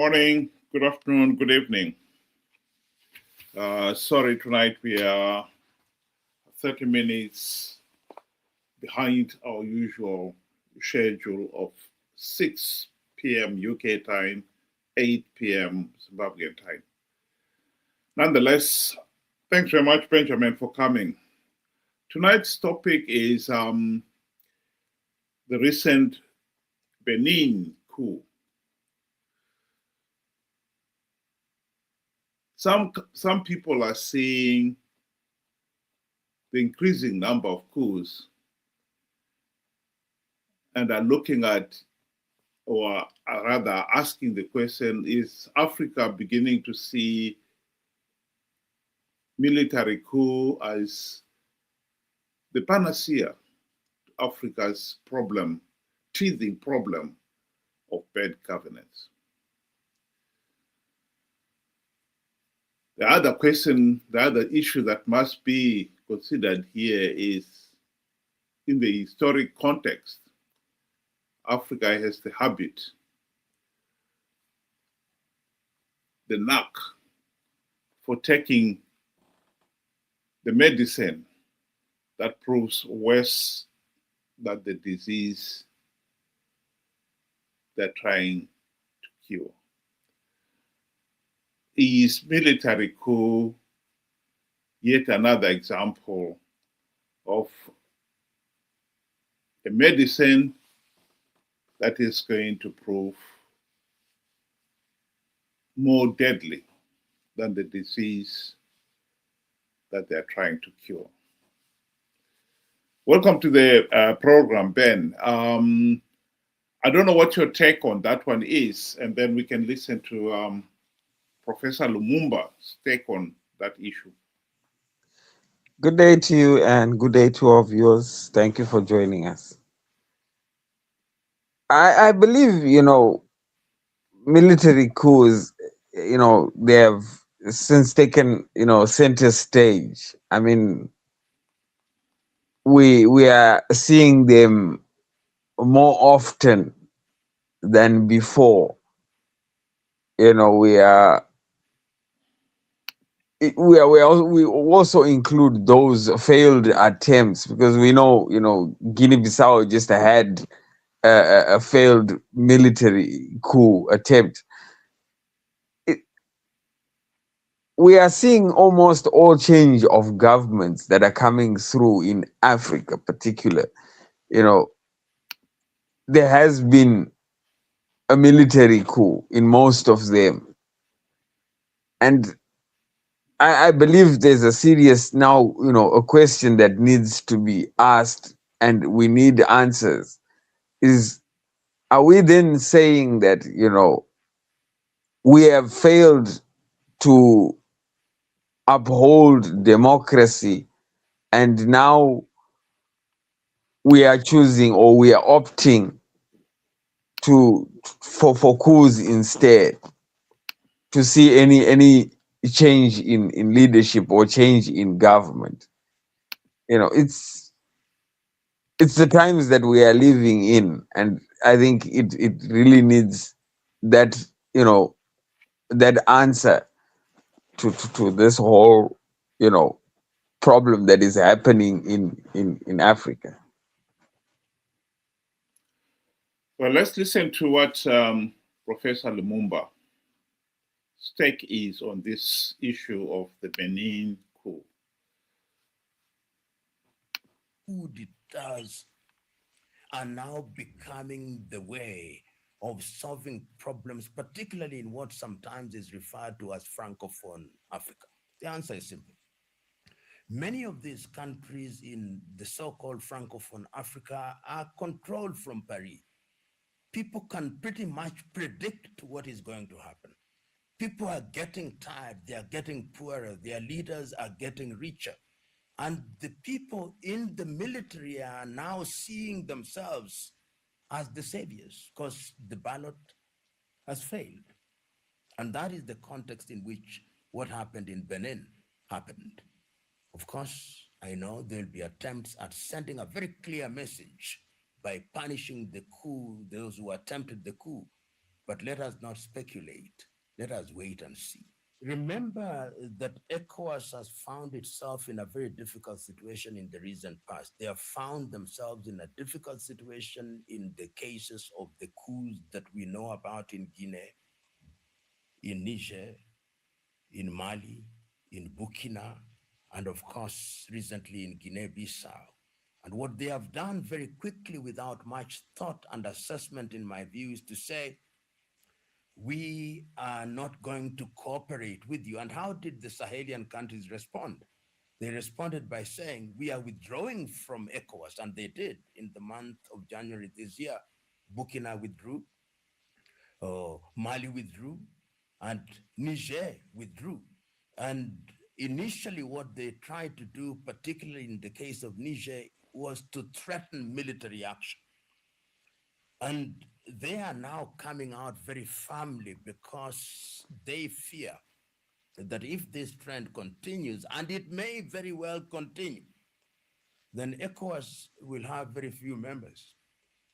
morning, good afternoon, good evening. Sorry, tonight we are 30 minutes behind our usual schedule of 6 p.m. UK time, 8 p.m. Zimbabwean time. Nonetheless, thanks very much, Benjamin, for coming. Tonight's topic is the recent Benin coup. Some people are seeing the increasing number of coups and are looking at, or are rather asking the question, is Africa beginning to see military coup as the panacea to Africa's teething problem of bad governance? The other issue that must be considered here is in the historic context. Africa has the habit, the knack for taking the medicine that proves worse than the disease they're trying to cure. Is military coup yet another example of a medicine that is going to prove more deadly than the disease that they're trying to cure? Welcome to the program, Ben. I don't know what your take on that one is, and then we can listen to Professor Lumumba's take on that issue. Good day to you and good day to our viewers. Thank you for joining us. I believe, military coups, they have since taken, center stage. I mean, we are seeing them more often than before. We also include those failed attempts because we know, Guinea-Bissau just had a failed military coup attempt. We are seeing almost all change of governments that are coming through in Africa, particular. There has been a military coup in most of them, and I believe there's a serious now, a question that needs to be asked, and we need answers. Are we then saying that we have failed to uphold democracy, and now we are choosing, or we are opting for coups instead, to see any change in leadership or change in government? It's the times that we are living in, and I think it really needs that that answer to this whole problem that is happening in Africa. Well, let's listen to what Professor Lumumba's take is on this issue of the Benin coup. Coup d'etats are now becoming the way of solving problems, particularly in what sometimes is referred to as Francophone Africa. The answer is simple. Many of these countries in the so-called Francophone Africa are controlled from Paris. People can pretty much predict what is going to happen. People are getting tired, they are getting poorer, their leaders are getting richer. And the people in the military are now seeing themselves as the saviors because the ballot has failed. And that is the context in which what happened in Benin happened. Of course, I know there'll be attempts at sending a very clear message by punishing the coup, those who attempted the coup. But let us not speculate. Let us wait and see. Remember that ECOWAS has found itself in a very difficult situation in the recent past. They have found themselves in a difficult situation in the cases of the coups that we know about in Guinea, in Niger, in Mali, in Burkina, and of course, recently in Guinea-Bissau. And what they have done very quickly without much thought and assessment, in my view, is to say, we are not going to cooperate with you. And how did the Sahelian countries respond? They responded by saying, we are withdrawing from ECOWAS, and they did in the month of January this year. Burkina withdrew, Mali withdrew, and Niger withdrew. And initially what they tried to do, particularly in the case of Niger, was to threaten military action. And they are now coming out very firmly because they fear that if this trend continues, and it may very well continue, then ECOWAS will have very few members,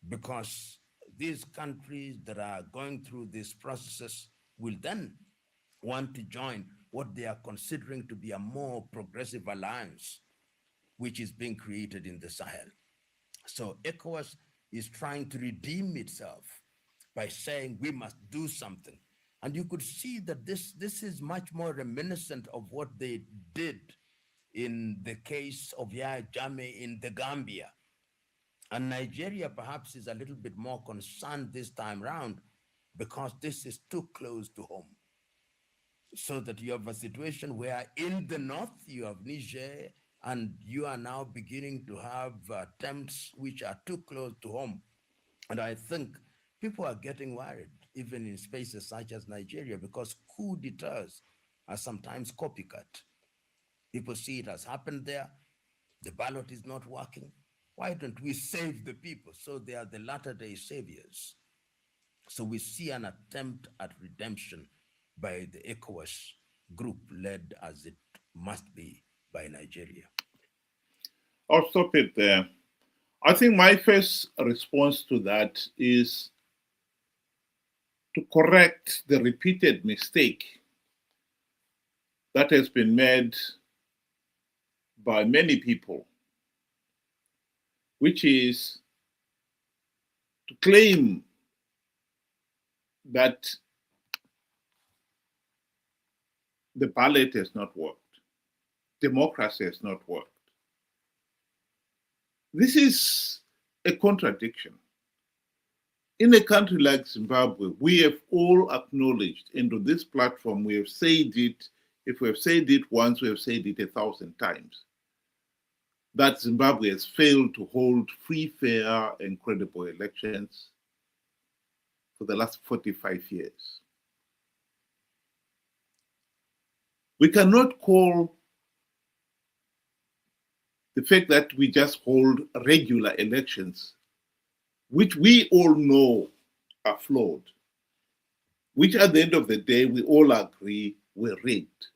because these countries that are going through these processes will then want to join what they are considering to be a more progressive alliance, which is being created in the Sahel. So ECOWAS is trying to redeem itself by saying we must do something. And you could see that this is much more reminiscent of what they did in the case of Yahya Jammeh in the Gambia. And Nigeria perhaps is a little bit more concerned this time round because this is too close to home. So that you have a situation where in the north you have Niger, and you are now beginning to have attempts which are too close to home. And I think people are getting worried, even in spaces such as Nigeria, because coup d'etats are sometimes copycat. People see it has happened there. The ballot is not working. Why don't we save the people? So they are the latter-day saviors. So we see an attempt at redemption by the ECOWAS group, led as it must be by Nigeria. I'll stop it there. I think my first response to that is to correct the repeated mistake that has been made by many people, which is to claim that the ballot has not worked, democracy has not worked. This is a contradiction. In a country like Zimbabwe, we have all acknowledged, and on this platform we have said it, if we have said it once, we have said it 1,000 times, that Zimbabwe has failed to hold free, fair, and credible elections for the last 45 years. We cannot call the fact that we just hold regular elections, which we all know are flawed, which at the end of the day, we all agree were rigged.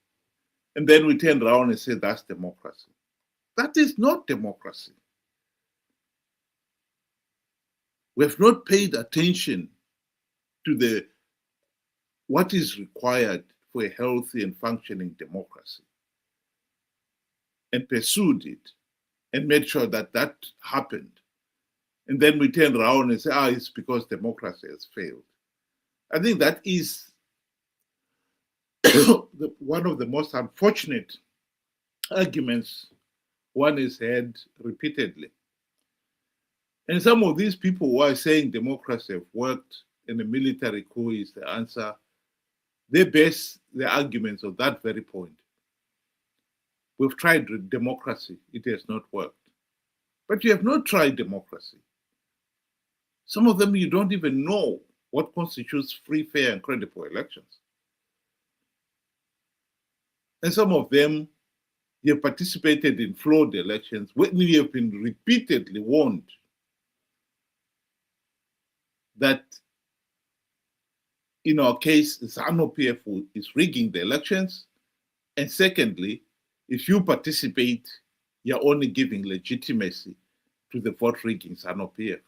And then we turn around and say that's democracy. That is not democracy. We have not paid attention to what is required for a healthy and functioning democracy, and pursued it and made sure that that happened. And then we turn around and say, it's because democracy has failed. I think that is one of the most unfortunate arguments one has heard repeatedly. And some of these people who are saying democracy have worked and a military coup is the answer, they base their arguments on that very point. We've tried democracy, it has not worked. But you have not tried democracy. Some of them you don't even know what constitutes free, fair, and credible elections. And some of them, you have participated in flawed elections when you have been repeatedly warned that, in our case, the ZANU-PF is rigging the elections. And secondly, if you participate, you're only giving legitimacy to the vote rigging ZANU-PF.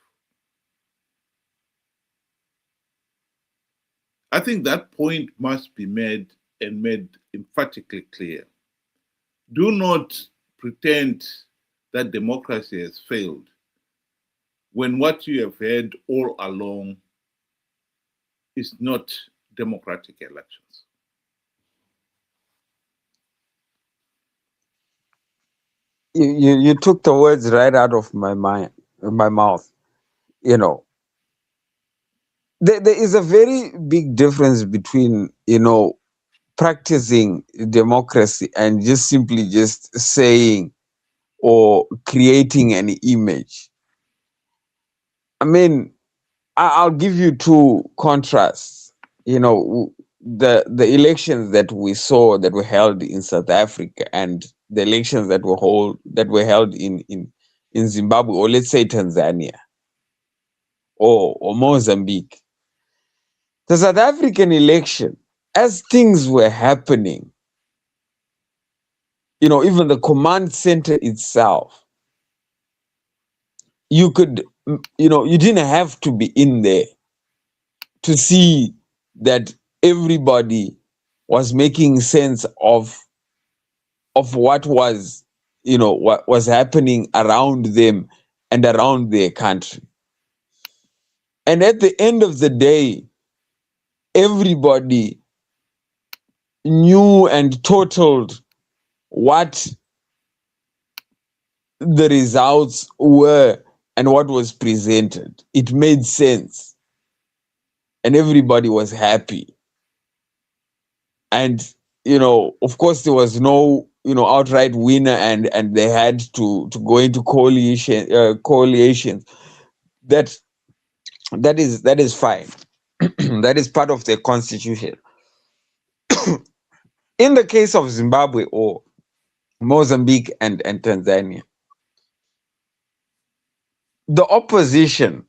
I think that point must be made and made emphatically clear. Do not pretend that democracy has failed when what you have heard all along is not democratic elections. You took the words right out of my mouth. You know, there is a very big difference between, practicing democracy and just simply just saying or creating an image. I mean, I'll give you two contrasts. The elections that we saw that were held in South Africa and the elections that were held in Zimbabwe, or let's say Tanzania, or Mozambique. The South African election, as things were happening, even the command center itself, you could, you didn't have to be in there to see that everybody was making sense of what was, what was happening around them and around their country. And at the end of the day, everybody knew and totaled what the results were and what was presented. It made sense. And everybody was happy. And, of course, there was no, outright winner, and they had to go into coalitions. That is fine. That is part of the constitution. In the case of Zimbabwe or Mozambique and Tanzania, the opposition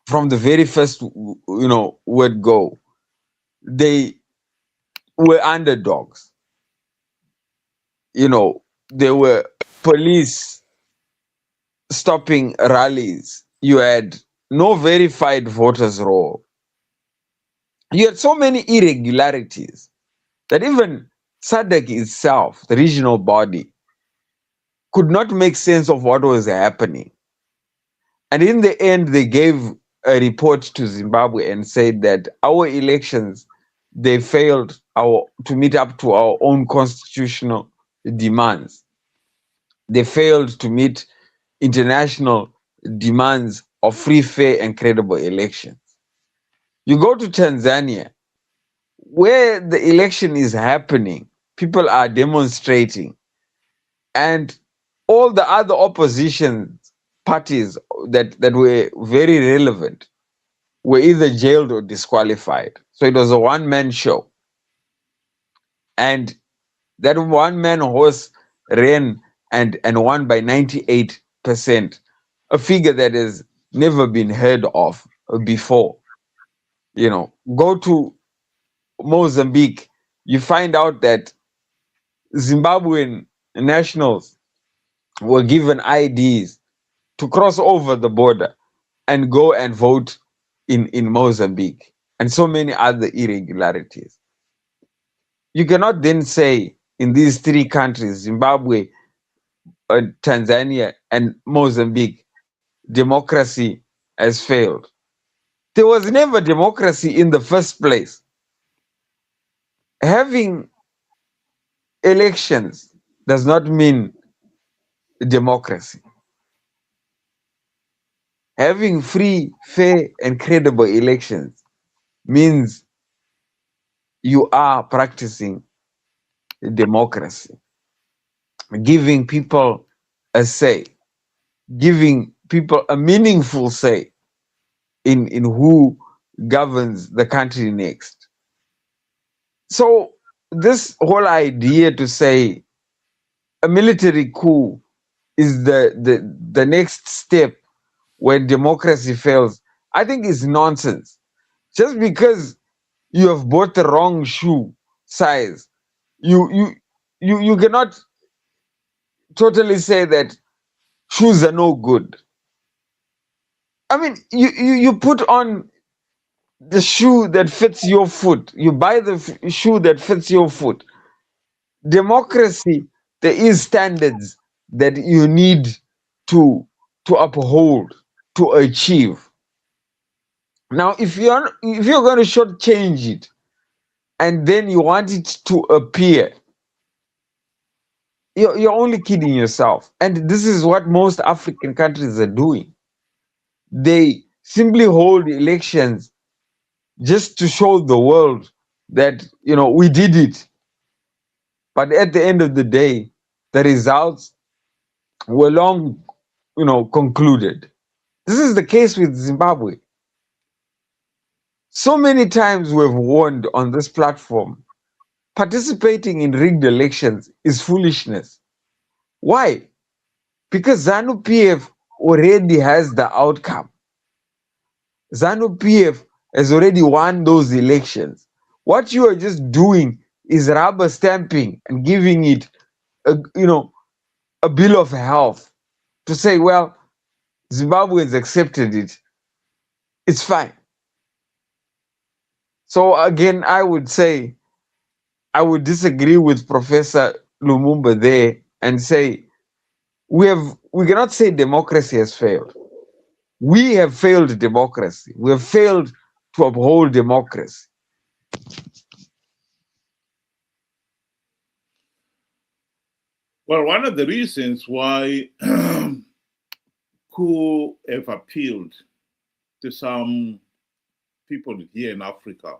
from the very first, word go, they were underdogs. There were police stopping rallies. You had no verified voters roll. You had so many irregularities that even SADC itself, the regional body, could not make sense of what was happening. And in the end, they gave a report to Zimbabwe and said that our elections, they failed to meet up to our own constitutional demands. They failed to meet international demands of free, fair, and credible elections. You go to Tanzania, where the election is happening, people are demonstrating, and all the other opposition parties that were very relevant were either jailed or disqualified. So it was a one-man show. And that one-man horse ran and won by 98%, a figure that has never been heard of before. Go to Mozambique, you find out that Zimbabwean nationals were given IDs to cross over the border and go and vote in Mozambique, and so many other irregularities. You cannot then say in these three countries, Zimbabwe, Tanzania, and Mozambique, democracy has failed. There was never democracy in the first place. Having elections does not mean democracy. Having free, fair, and credible elections means you are practicing democracy, giving people a say, giving people a meaningful say in who governs the country next. So this whole idea to say a military coup is the next step when democracy fails, I think is nonsense. Just because you have bought the wrong shoe size, you cannot totally say that shoes are no good. I mean, you put on the shoe that fits your foot. You buy the shoe that fits your foot. Democracy, there is standards that you need to uphold, to achieve. Now, if you're going to shortchange it, and then you want it to appear, you're only kidding yourself. And this is what most African countries are doing. They simply hold elections just to show the world that, we did it. But at the end of the day, the results were long, concluded. This is the case with Zimbabwe. So many times we've warned on this platform, participating in rigged elections is foolishness. Why? Because ZANU PF already has the outcome. ZANU PF has already won those elections. What you are just doing is rubber stamping and giving it a bill of health to say, well, Zimbabweans accepted it. It's fine. So again, I would say I would disagree with Professor Lumumba there and say we cannot say democracy has failed. We have failed democracy. We have failed to uphold democracy. Well, one of the reasons why coup have appealed to some people here in Africa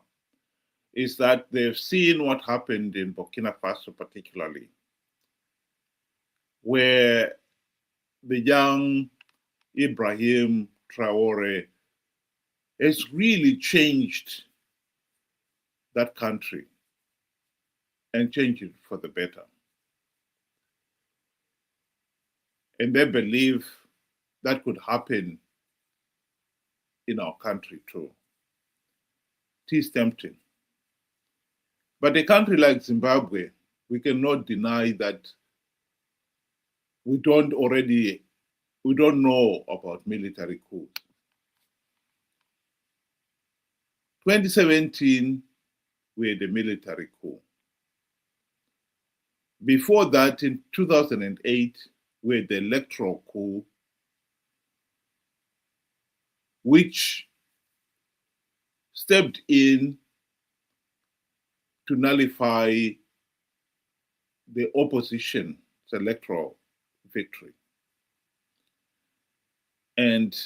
is that they've seen what happened in Burkina Faso, particularly, where the young Ibrahim Traore has really changed that country and changed it for the better. And they believe that could happen in our country too. It is tempting. But a country like Zimbabwe, we cannot deny that we don't know about military coups. 2017, we had a military coup. Before that, in 2008, we had the electoral coup, which stepped in to nullify the opposition's electoral victory. And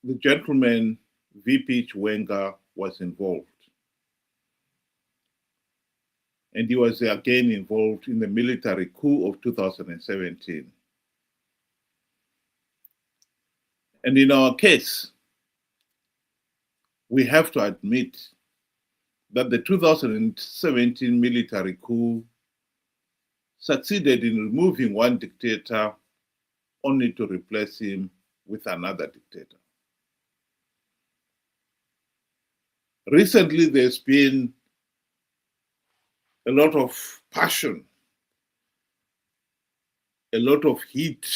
the gentleman, VP Chiwenga, was involved. And he was again involved in the military coup of 2017. And in our case, we have to admit that the 2017 military coup succeeded in removing one dictator only to replace him with another dictator. Recently, there's been a lot of passion, a lot of heat,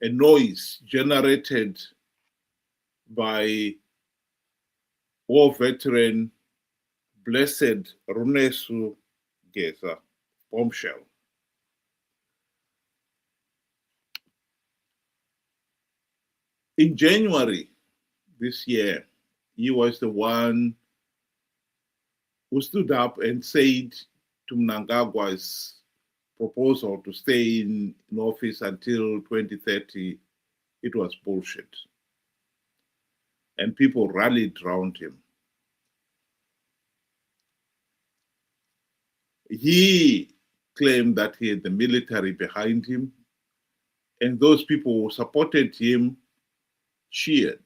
a noise generated by war veteran Blessed Runesu Geza bombshell. In January this year, he was the one who stood up and said to Mnangagwa's proposal to stay in office until 2030, it was bullshit. And people rallied around him. He claimed that he had the military behind him, and those people who supported him cheered.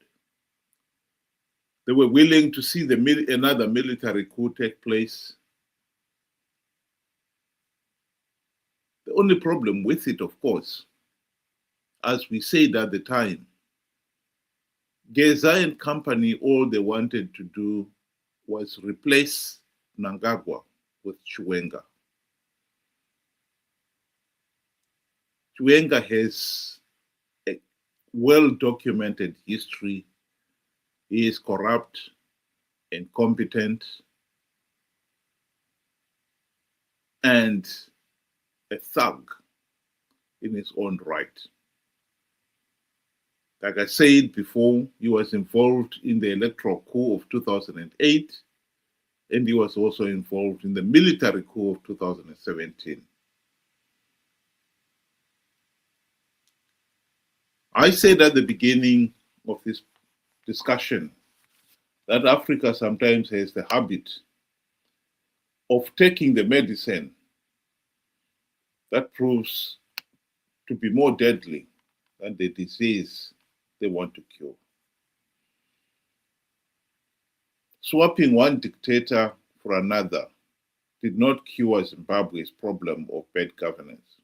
They were willing to see another military coup take place. The only problem with it, of course, as we said at the time, Geza and company, all they wanted to do was replace Mnangagwa with Chiwenga. Chiwenga has a well-documented history He is corrupt, incompetent, and a thug in his own right. Like I said before, he was involved in the electoral coup of 2008, and he was also involved in the military coup of 2017. I said at the beginning of this discussion that Africa sometimes has the habit of taking the medicine that proves to be more deadly than the disease they want to cure. Swapping one dictator for another did not cure Zimbabwe's problem of bad governance.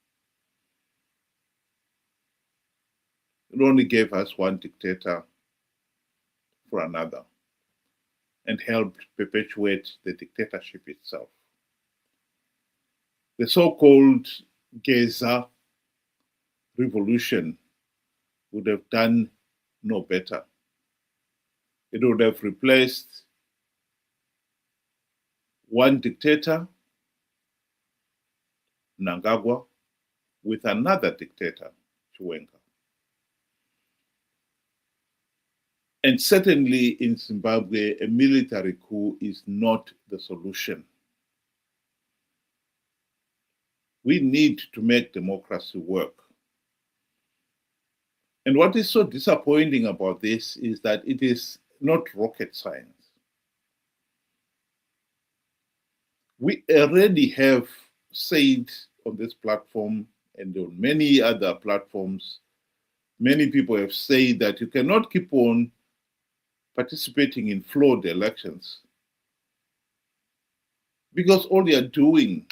It only gave us one dictator for another and helped perpetuate the dictatorship itself. The so-called Geza revolution would have done no better. It would have replaced one dictator, Mnangagwa, with another dictator, Chiwenga. And certainly in Zimbabwe, a military coup is not the solution. We need to make democracy work. And what is so disappointing about this is that it is not rocket science. We already have said on this platform and on many other platforms, many people have said that you cannot keep on participating in flawed elections because all you're doing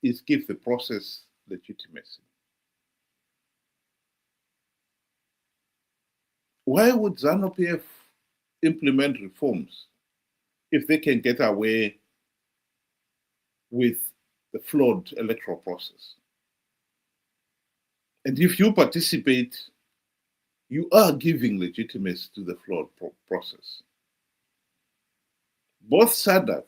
is give the process legitimacy. Why would ZANU-PF implement reforms if they can get away with the flawed electoral process? And if you participate, you are giving legitimacy to the flawed process. Both SADC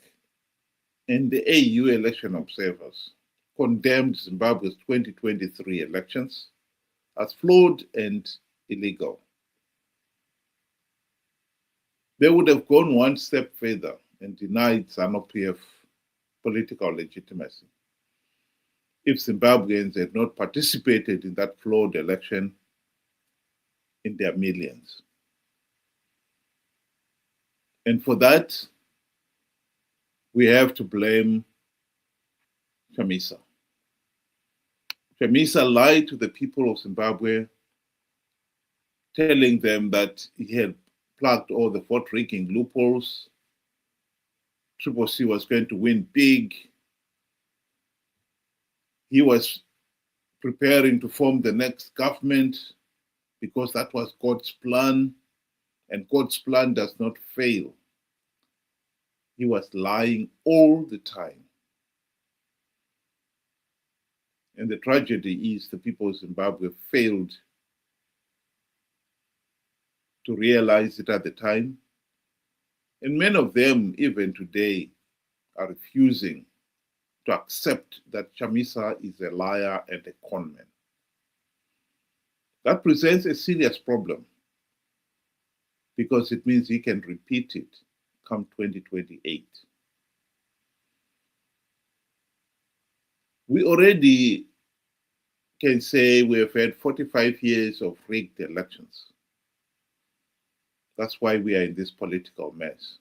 and the AU election observers condemned Zimbabwe's 2023 elections as flawed and illegal. They would have gone one step further and denied ZANU-PF political legitimacy if Zimbabweans had not participated in that flawed election in their millions. And for that, we have to blame Chamisa. Chamisa lied to the people of Zimbabwe, telling them that he had plugged all the vote rigging loopholes. Triple C was going to win big. He was preparing to form the next government because that was God's plan, and God's plan does not fail. He was lying all the time. And the tragedy is the people of Zimbabwe failed to realize it at the time. And many of them, even today, are refusing to accept that Chamisa is a liar and a conman. That presents a serious problem because it means he can repeat it come 2028. We already can say we have had 45 years of rigged elections. That's why we are in this political mess.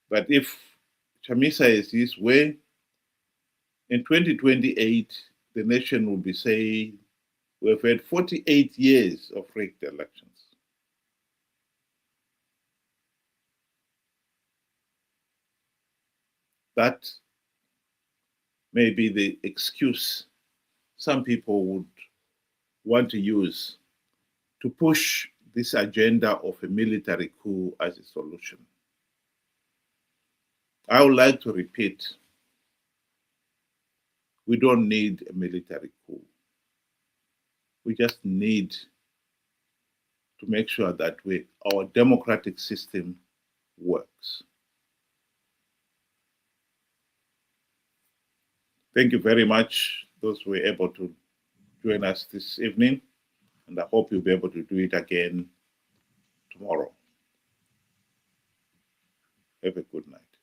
But if Chamisa is this way, in 2028, the nation will be saying we have had 48 years of rigged elections. That may be the excuse some people would want to use to push this agenda of a military coup as a solution. I would like to repeat, we don't need a military coup. We just need to make sure that our democratic system works. Thank you very much, those who were able to join us this evening, and I hope you'll be able to do it again tomorrow. Have a good night.